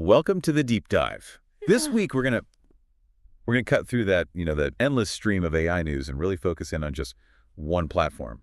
Welcome to the deep dive. This week we're gonna cut through that, that endless stream of AI news and really focus in on just one platform,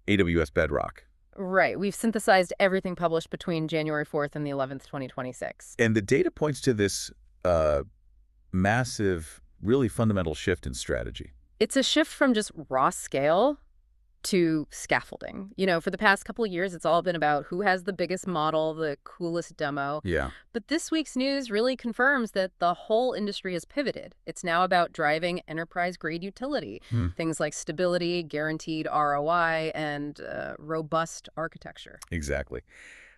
AWS Bedrock. Right. We've synthesized everything published between January 4th and the 11th, 2026. And the data points to this massive, really fundamental shift in strategy. It's a shift from just raw scale to scaffolding. For the past couple of years, it's all been about who has the biggest model, the coolest demo. Yeah. But this week's news really confirms that the whole industry has pivoted. It's now about driving enterprise-grade utility, things like stability, guaranteed ROI, and robust architecture. Exactly.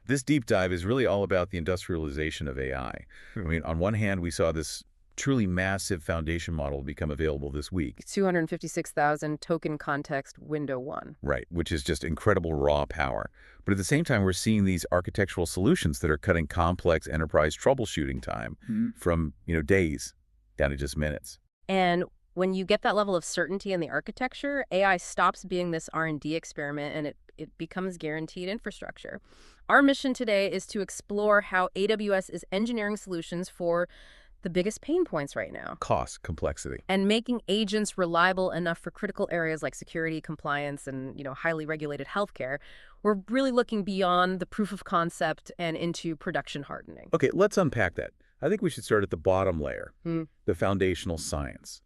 This deep dive is really all about the industrialization of AI. I mean, on one hand, we saw this truly massive foundation model become available this week. 256,000 token context window 1. Right, which is just incredible raw power. But at the same time, we're seeing these architectural solutions that are cutting complex enterprise troubleshooting time from, days down to just minutes. And when you get that level of certainty in the architecture, AI stops being this R&D experiment and it becomes guaranteed infrastructure. Our mission today is to explore how AWS is engineering solutions for the biggest pain points right now. Cost, complexity. And making agents reliable enough for critical areas like security, compliance, and highly regulated healthcare. We're really looking beyond the proof of concept and into production hardening. Okay, let's unpack that. I think we should start at the bottom layer, the foundational science.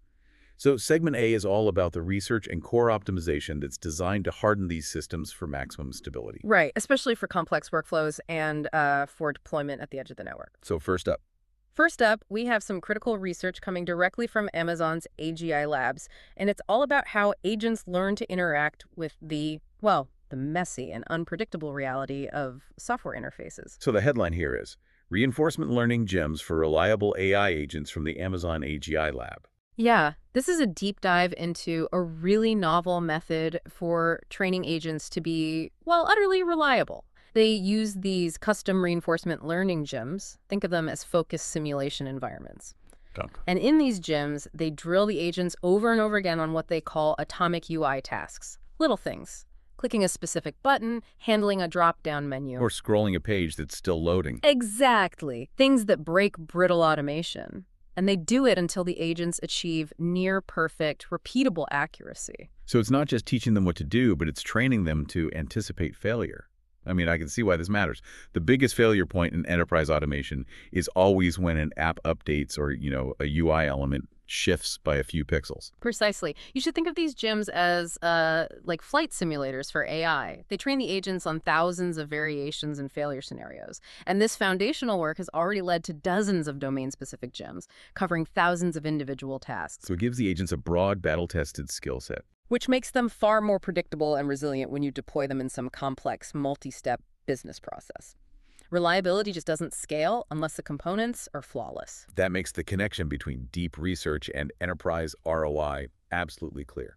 So segment A is all about the research and core optimization that's designed to harden these systems for maximum stability. Right, especially for complex workflows and for deployment at the edge of the network. So first up, we have some critical research coming directly from Amazon's AGI labs, and it's all about how agents learn to interact with the messy and unpredictable reality of software interfaces. So the headline here is, Reinforcement Learning Gems for Reliable AI Agents from the Amazon AGI Lab. Yeah, this is a deep dive into a really novel method for training agents to be, utterly reliable. They use these custom reinforcement learning gems. Think of them as focused simulation environments. And in these gems, they drill the agents over and over again on what they call atomic UI tasks. Little things. Clicking a specific button, handling a drop-down menu. Or scrolling a page that's still loading. Exactly. Things that break brittle automation. And they do it until the agents achieve near-perfect, repeatable accuracy. So it's not just teaching them what to do, but it's training them to anticipate failure. I mean, I can see why this matters. The biggest failure point in enterprise automation is always when an app updates or, a UI element shifts by a few pixels. Precisely. You should think of these gyms as like flight simulators for AI. They train the agents on thousands of variations and failure scenarios. And this foundational work has already led to dozens of domain-specific gyms, covering thousands of individual tasks. So it gives the agents a broad, battle-tested skill set. Which makes them far more predictable and resilient when you deploy them in some complex, multi-step business process. Reliability just doesn't scale unless the components are flawless. That makes the connection between deep research and enterprise ROI absolutely clear.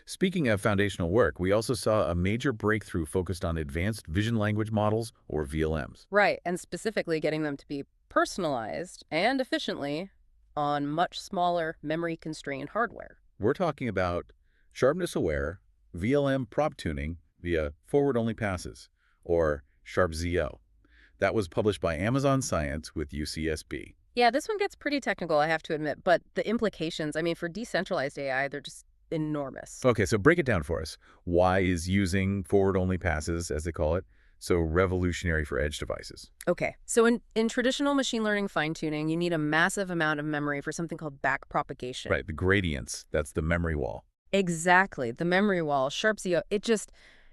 Speaking of foundational work, we also saw a major breakthrough focused on advanced vision language models, or VLMs. Right, and specifically getting them to be personalized and efficiently on much smaller memory-constrained hardware. We're talking about sharpness-aware VLM prop tuning via forward-only passes, or SharpZO. That was published by Amazon Science with UCSB. Yeah, this one gets pretty technical, I have to admit, but the implications, for decentralized AI, they're just enormous. Okay, so break it down for us. Why is using forward-only passes, as they call it, so revolutionary for edge devices? Okay, so in traditional machine learning fine-tuning, you need a massive amount of memory for something called backpropagation. Right, the gradients, that's the memory wall. Exactly, the memory wall, SharpZO,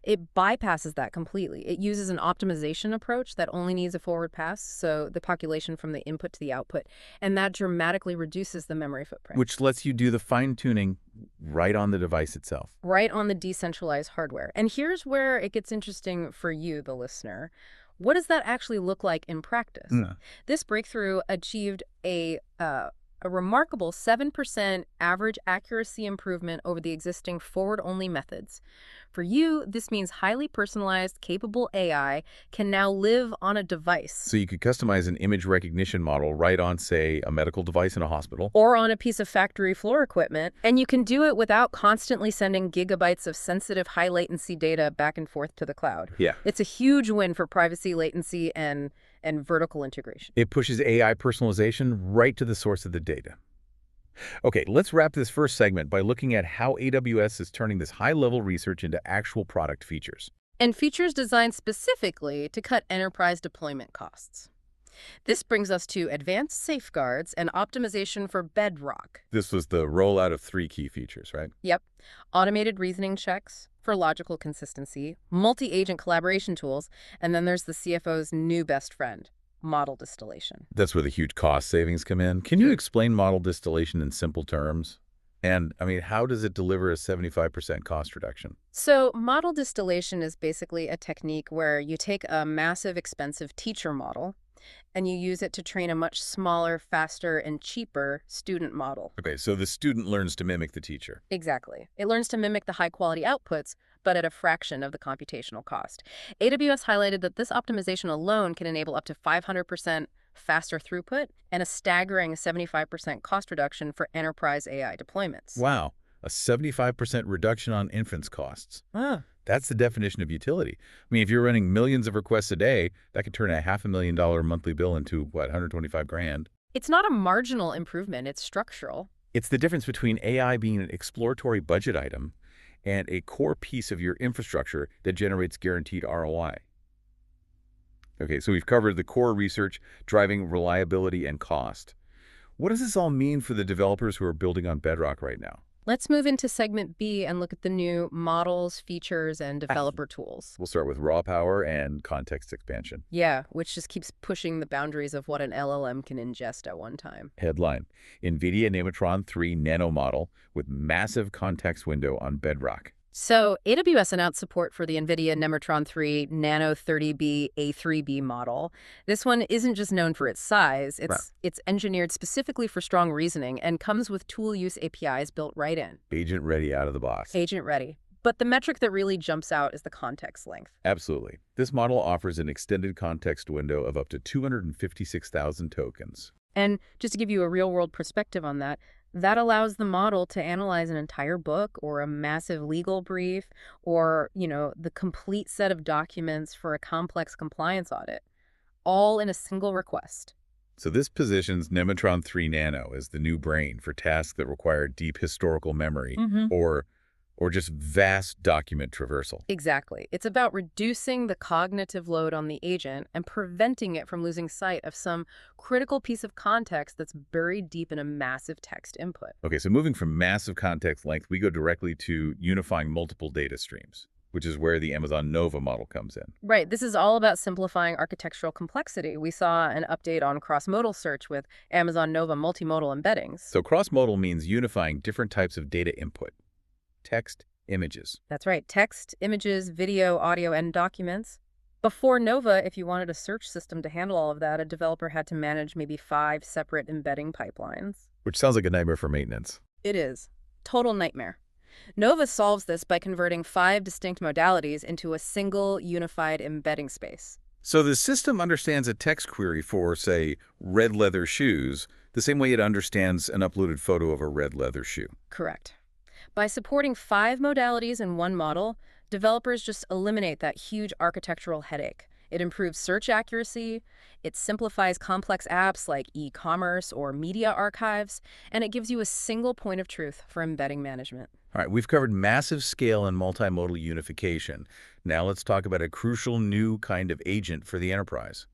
it bypasses that completely. It uses an optimization approach that only needs a forward pass, so the population from the input to the output, and that dramatically reduces the memory footprint. Which lets you do the fine-tuning right on the device itself. Right on the decentralized hardware. And here's where it gets interesting for you, the listener. What does that actually look like in practice? This breakthrough achieved a remarkable 7% average accuracy improvement over the existing forward-only methods. For you, this means highly personalized, capable AI can now live on a device. So you could customize an image recognition model right on, say, a medical device in a hospital. Or on a piece of factory floor equipment. And you can do it without constantly sending gigabytes of sensitive high-latency data back and forth to the cloud. Yeah. It's a huge win for privacy, latency, and and vertical integration. It pushes AI personalization right to the source of the data. Okay, let's wrap this first segment by looking at how AWS is turning this high-level research into actual product features. And features designed specifically to cut enterprise deployment costs. This brings us to advanced safeguards and optimization for Bedrock. This was the rollout of 3 key features, right? Yep. Automated reasoning checks for logical consistency, multi-agent collaboration tools, and then there's the CFO's new best friend, model distillation. That's where the huge cost savings come in. Can you explain model distillation in simple terms? And, I mean, how does it deliver a 75% cost reduction? So model distillation is basically a technique where you take a massive, expensive teacher model and you use it to train a much smaller, faster, and cheaper student model. Okay, so the student learns to mimic the teacher. Exactly. It learns to mimic the high-quality outputs, but at a fraction of the computational cost. AWS highlighted that this optimization alone can enable up to 500% faster throughput and a staggering 75% cost reduction for enterprise AI deployments. Wow, a 75% reduction on inference costs. Ah. That's the definition of utility. I mean, if you're running millions of requests a day, that could turn a $500,000 monthly bill into, what, 125 grand? It's not a marginal improvement, it's structural. It's the difference between AI being an exploratory budget item and a core piece of your infrastructure that generates guaranteed ROI. Okay, so we've covered the core research, driving reliability and cost. What does this all mean for the developers who are building on Bedrock right now? Let's move into segment B and look at the new models, features, and developer tools. We'll start with raw power and context expansion. Yeah, which just keeps pushing the boundaries of what an LLM can ingest at one time. Headline: NVIDIA Nemotron 3 Nano model with massive context window on Bedrock. So AWS announced support for the NVIDIA Nemotron 3 Nano 30B A3B model. This one isn't just known for its size. It's engineered specifically for strong reasoning and comes with tool use APIs built right in. Agent ready out of the box. Agent ready. But the metric that really jumps out is the context length. Absolutely. This model offers an extended context window of up to 256,000 tokens. And just to give you a real-world perspective on that, that allows the model to analyze an entire book or a massive legal brief or, the complete set of documents for a complex compliance audit, all in a single request. So this positions Nemotron 3 Nano as the new brain for tasks that require deep historical memory or just vast document traversal. Exactly. It's about reducing the cognitive load on the agent and preventing it from losing sight of some critical piece of context that's buried deep in a massive text input. Okay, so moving from massive context length, we go directly to unifying multiple data streams, which is where the Amazon Nova model comes in. Right. This is all about simplifying architectural complexity. We saw an update on cross-modal search with Amazon Nova multimodal embeddings. So cross-modal means unifying different types of data input. Text, images. That's right. Text, images, video, audio, and documents. Before Nova, if you wanted a search system to handle all of that, a developer had to manage maybe 5 separate embedding pipelines. Which sounds like a nightmare for maintenance. It is. Total nightmare. Nova solves this by converting 5 distinct modalities into a single unified embedding space. So the system understands a text query for, say, red leather shoes, the same way it understands an uploaded photo of a red leather shoe. Correct. By supporting 5 modalities in one model, developers just eliminate that huge architectural headache. It improves search accuracy, it simplifies complex apps like e-commerce or media archives, and it gives you a single point of truth for embedding management. All right, we've covered massive scale and multimodal unification. Now let's talk about a crucial new kind of agent for the enterprise: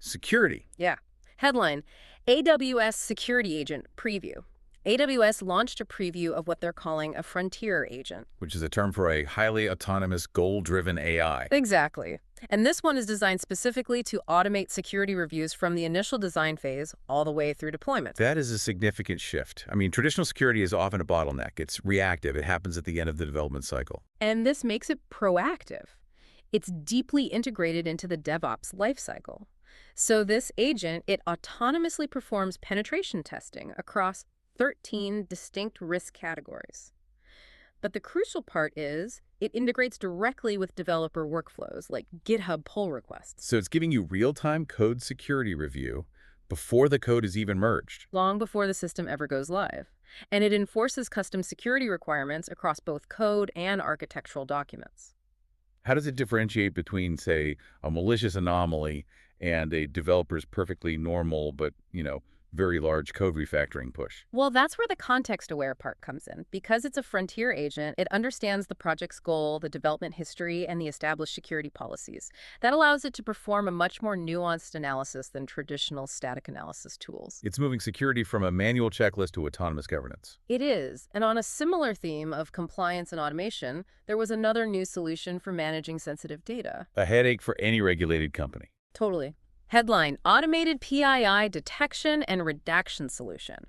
security. Yeah. Headline: AWS Security Agent Preview. AWS launched a preview of what they're calling a frontier agent. Which is a term for a highly autonomous, goal-driven AI. Exactly. And this one is designed specifically to automate security reviews from the initial design phase all the way through deployment. That is a significant shift. I mean, traditional security is often a bottleneck. It's reactive. It happens at the end of the development cycle. And this makes it proactive. It's deeply integrated into the DevOps lifecycle. So this agent, it autonomously performs penetration testing across 13 distinct risk categories. But the crucial part is it integrates directly with developer workflows like GitHub pull requests. So it's giving you real-time code security review before the code is even merged. Long before the system ever goes live. And it enforces custom security requirements across both code and architectural documents. How does it differentiate between, say, a malicious anomaly and a developer's perfectly normal but, very large code refactoring push. Well, that's where the context-aware part comes in. Because it's a frontier agent, it understands the project's goal, the development history, and the established security policies. That allows it to perform a much more nuanced analysis than traditional static analysis tools. It's moving security from a manual checklist to autonomous governance. It is. And on a similar theme of compliance and automation, there was another new solution for managing sensitive data. A headache for any regulated company. Totally. Headline: Automated PII Detection and Redaction Solution.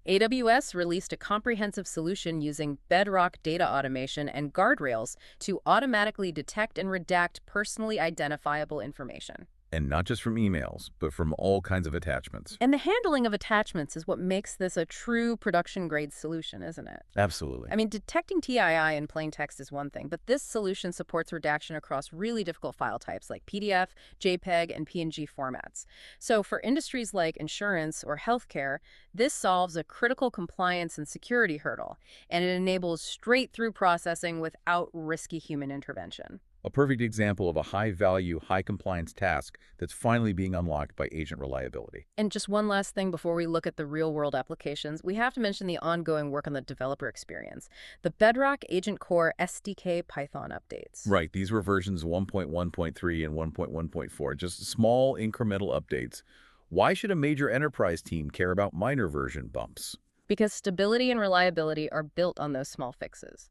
AWS released a comprehensive solution using Bedrock data automation and guardrails to automatically detect and redact personally identifiable information. And not just from emails, but from all kinds of attachments. And the handling of attachments is what makes this a true production-grade solution, isn't it? Absolutely. I mean, detecting TII in plain text is one thing, but this solution supports redaction across really difficult file types like PDF, JPEG, and PNG formats. So for industries like insurance or healthcare, this solves a critical compliance and security hurdle, and it enables straight-through processing without risky human intervention. A perfect example of a high-value, high-compliance task that's finally being unlocked by agent reliability. And just one last thing before we look at the real-world applications, we have to mention the ongoing work on the developer experience, the Bedrock Agent Core SDK Python updates. Right, these were versions 1.1.3 and 1.1.4, just small incremental updates. Why should a major enterprise team care about minor version bumps? Because stability and reliability are built on those small fixes.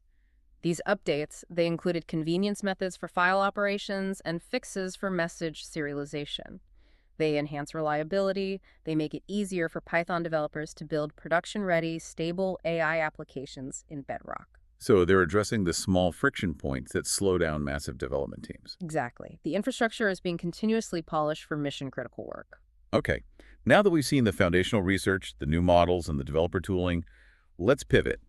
These updates, they included convenience methods for file operations and fixes for message serialization. They enhance reliability, they make it easier for Python developers to build production-ready, stable AI applications in Bedrock. So they're addressing the small friction points that slow down massive development teams. Exactly. The infrastructure is being continuously polished for mission-critical work. Okay, now that we've seen the foundational research, the new models, and the developer tooling, let's pivot.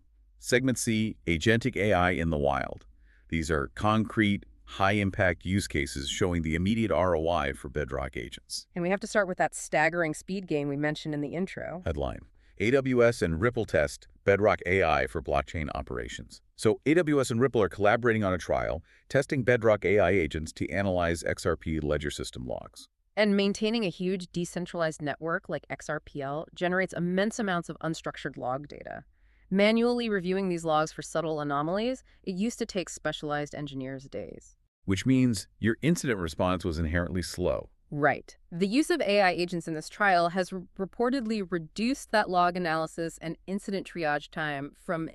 Segment C, agentic AI in the wild. These are concrete, high-impact use cases showing the immediate ROI for Bedrock agents. And we have to start with that staggering speed gain we mentioned in the intro. Headline: AWS and Ripple test Bedrock AI for blockchain operations. So AWS and Ripple are collaborating on a trial, testing Bedrock AI agents to analyze XRP ledger system logs. And maintaining a huge decentralized network like XRPL generates immense amounts of unstructured log data. Manually reviewing these logs for subtle anomalies, it used to take specialized engineers days. Which means your incident response was inherently slow. Right. The use of AI agents in this trial has reportedly reduced that log analysis and incident triage time from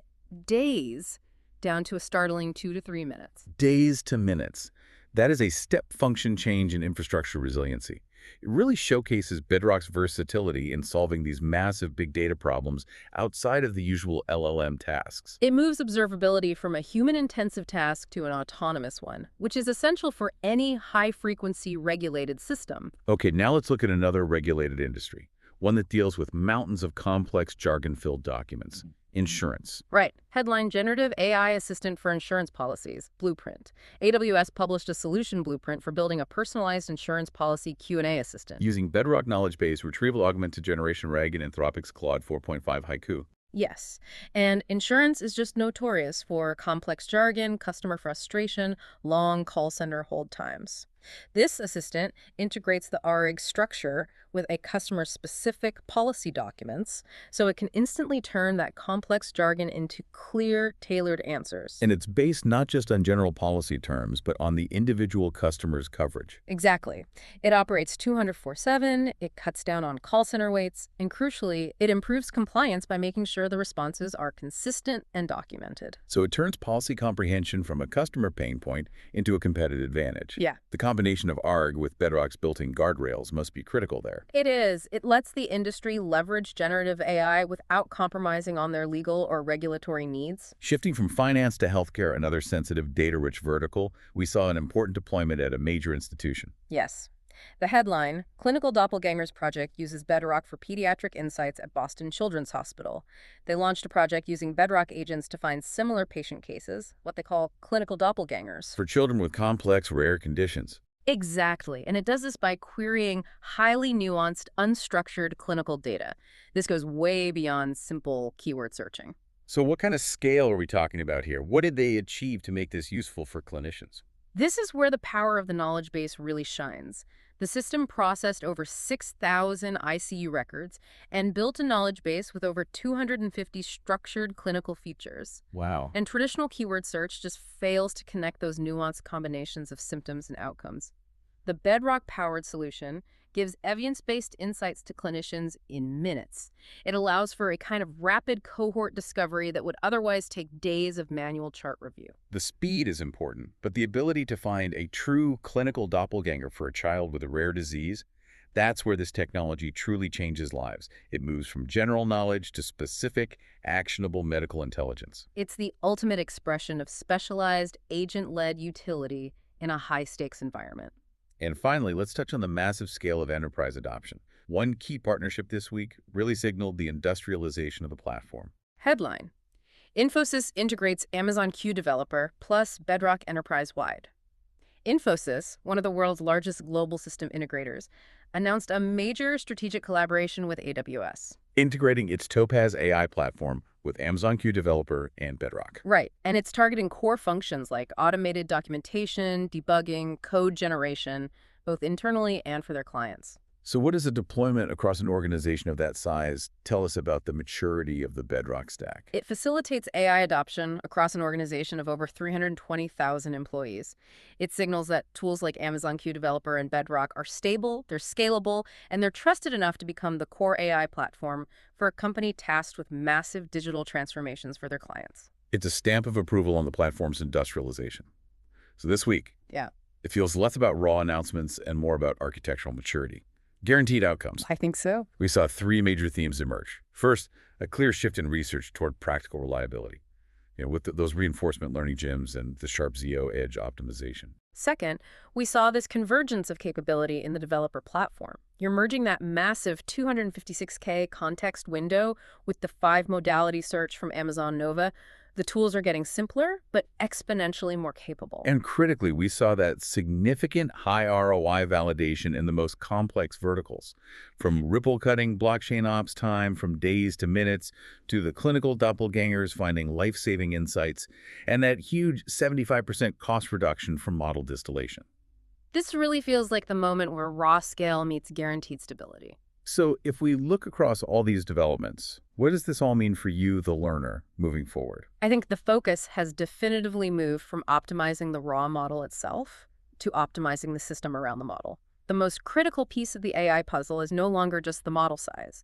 days down to a startling 2 to 3 minutes. Days to minutes. That is a step function change in infrastructure resiliency. It really showcases Bedrock's versatility in solving these massive big data problems outside of the usual LLM tasks. It moves observability from a human-intensive task to an autonomous one, which is essential for any high-frequency regulated system. Okay, now let's look at another regulated industry, one that deals with mountains of complex jargon-filled documents. Insurance. Right. Headline: Generative AI Assistant for Insurance Policies, Blueprint. AWS published a solution blueprint for building a personalized insurance policy Q&A assistant. Using Bedrock Knowledge Base Retrieval Augmented Generation RAG and Anthropic's Claude 4.5 Haiku. Yes. And insurance is just notorious for complex jargon, customer frustration, long call center hold times. This assistant integrates the RAG structure with a customer-specific policy documents, so it can instantly turn that complex jargon into clear, tailored answers. And it's based not just on general policy terms, but on the individual customer's coverage. Exactly. It operates 24/7, it cuts down on call center waits, and crucially, it improves compliance by making sure the responses are consistent and documented. So it turns policy comprehension from a customer pain point into a competitive advantage. Yeah. The combination of ARG with Bedrock's built-in guardrails must be critical there. It is. It lets the industry leverage generative AI without compromising on their legal or regulatory needs. Shifting from finance to healthcare, another sensitive data-rich vertical, we saw an important deployment at a major institution. Yes. The headline: Clinical Doppelgangers Project uses Bedrock for pediatric insights at Boston Children's Hospital. They launched a project using Bedrock agents to find similar patient cases, what they call clinical doppelgangers. For children with complex, rare conditions. Exactly. And it does this by querying highly nuanced, unstructured clinical data. This goes way beyond simple keyword searching. So what kind of scale are we talking about here? What did they achieve to make this useful for clinicians? This is where the power of the knowledge base really shines. The system processed over 6,000 ICU records and built a knowledge base with over 250 structured clinical features. Wow. And traditional keyword search just fails to connect those nuanced combinations of symptoms and outcomes. The Bedrock-powered solution gives evidence-based insights to clinicians in minutes. It allows for a kind of rapid cohort discovery that would otherwise take days of manual chart review. The speed is important, but the ability to find a true clinical doppelganger for a child with a rare disease, that's where this technology truly changes lives. It moves from general knowledge to specific, actionable medical intelligence. It's the ultimate expression of specialized, agent-led utility in a high-stakes environment. And finally, let's touch on the massive scale of enterprise adoption. One key partnership this week really signaled the industrialization of the platform. Headline: Infosys integrates Amazon Q Developer plus Bedrock enterprise-wide. Infosys, one of the world's largest global system integrators, announced a major strategic collaboration with AWS. Integrating its Topaz AI platform with Amazon Q Developer and Bedrock. Right, and it's targeting core functions like automated documentation, debugging, code generation, both internally and for their clients. So what does a deployment across an organization of that size tell us about the maturity of the Bedrock stack? It facilitates AI adoption across an organization of over 320,000 employees. It signals that tools like Amazon Q Developer and Bedrock are stable, they're scalable, and they're trusted enough to become the core AI platform for a company tasked with massive digital transformations for their clients. It's a stamp of approval on the platform's industrialization. So this week, Yeah, it feels less about raw announcements and more about architectural maturity. Guaranteed outcomes. I think so. We saw three major themes emerge. First, a clear shift in research toward practical reliability, with those reinforcement learning gyms and the sharp ZO edge optimization. Second, we saw this convergence of capability in the developer platform. You're merging that massive 256K context window with the 5-modality search from Amazon Nova. The tools are getting simpler, but exponentially more capable. And critically, we saw that significant high ROI validation in the most complex verticals, from ripple-cutting blockchain ops time from days to minutes, to the clinical doppelgangers finding life-saving insights, and that huge 75% cost reduction from model distillation. This really feels like the moment where raw scale meets guaranteed stability. So if we look across all these developments, what does this all mean for you, the learner, moving forward? I think the focus has definitively moved from optimizing the raw model itself to optimizing the system around the model. The most critical piece of the AI puzzle is no longer just the model size.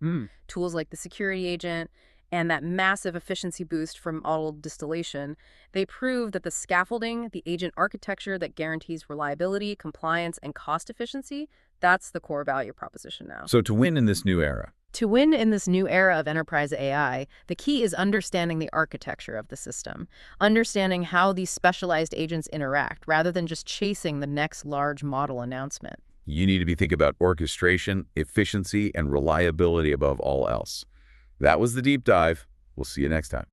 Tools like the security agent and that massive efficiency boost from auto distillation, they prove that the scaffolding, the agent architecture that guarantees reliability, compliance, and cost efficiency, that's the core value proposition now. So to win in this new era, To win in this new era of enterprise AI, the key is understanding the architecture of the system, understanding how these specialized agents interact, rather than just chasing the next large model announcement. you need to be thinking about orchestration, efficiency, and reliability above all else. That was the deep dive. We'll see you next time.